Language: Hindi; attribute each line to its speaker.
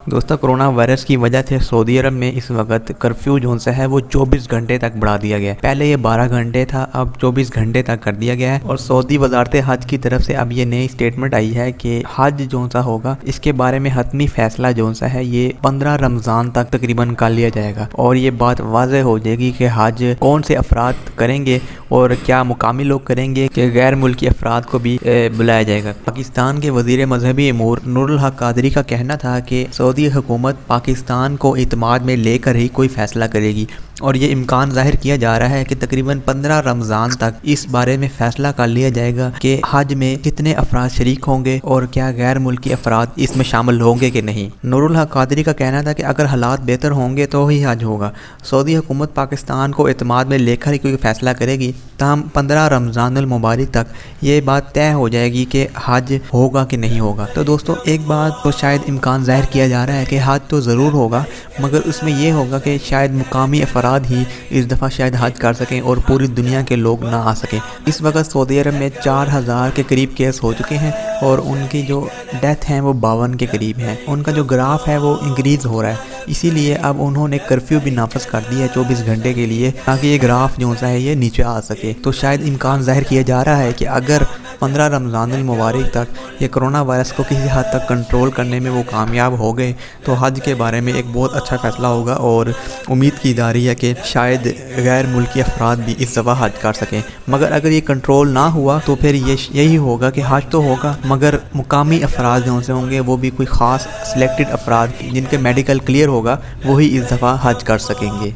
Speaker 1: दोस्तों कोरोना वायरस की वजह से सऊदी अरब में इस वक्त कर्फ्यू जो सा है वो 24 घंटे तक बढ़ा दिया गया है। पहले ये 12 घंटे था, अब 24 घंटे तक कर दिया गया है। और सऊदी वजारत हज की तरफ से अब ये नई स्टेटमेंट आई है कि हज जो सा होगा इसके बारे में हतमी फैसला जो सा है ये 15 रमज़ान तक तकरीबन कर लिया जाएगा। और ये बात वाज़ेह हो जाएगी कि हज कौन से अफराद करेंगे और क्या मुकामी लोग करेंगे कि गैर मुल्की अफराद को भी बुलाया जाएगा। पाकिस्तान के वज़ीर मजहबी अमूर नूरुल हक कादरी का कहना था कि सऊदी हुकूमत पाकिस्तान को इत्मीनान में लेकर ही कोई फ़ैसला करेगी और ये इम्कान ज़ाहिर किया जा रहा है कि तकरीबन 15 रमज़ान तक इस बारे में फ़ैसला कर लिया जाएगा कि हज में कितने अफराद शरीक होंगे और क्या गैर मुल्की अफराद इसमें शामिल होंगे कि नहीं। नूरुल हक कादरी का कहना था कि अगर हालात बेहतर होंगे तो ही हज होगा। सऊदी हुकूमत पाकिस्तान को इत्मीनान में लेकर ही कोई फ़ैसला करेगी, तमाम 15 रमज़ानुल मुबारक तक ये बात तय हो जाएगी कि हज होगा कि नहीं होगा। तो दोस्तों एक बात तो शायद इम्कान ज़ाहिर किया जा रहा है कि हज तो ज़रूर होगा, मगर उसमें यह होगा कि शायद मुकामी अफराद ही इस दफ़ा शायद हज कर सकें और पूरी दुनिया के लोग ना आ सकें। इस वक्त सऊदी अरब में 4000 के करीब केस हो चुके हैं और उनकी जो डेथ हैं वो 52 के करीब हैं। उनका जो ग्राफ है वो इंक्रीज़ हो रहा है, इसीलिए अब उन्होंने कर्फ्यू भी नाफज कर दिया है 24 घंटे के लिए, ताकि ये ग्राफ जो सा है ये नीचे आ सके। तो शायद इम्कान ज़ाहिर किया जा रहा है कि अगर 15 रमज़ानुल मुबारक तक ये कोरोना वायरस को किसी हद तक कंट्रोल करने में वो कामयाब हो गए तो हज के बारे में एक बहुत अच्छा फ़ैसला होगा। और उम्मीद की जा रही है कि शायद गैर मुल्की अफराद भी इस दफ़ा हज कर सकें। मगर अगर ये कंट्रोल ना हुआ तो फिर यही होगा कि हज तो होगा, मगर मुकामी अफराद जो से होंगे वो भी कोई ख़ास सिलेक्टेड अफराद जिनके मेडिकल क्लियर होगा वही इस दफ़ा हज कर सकेंगे।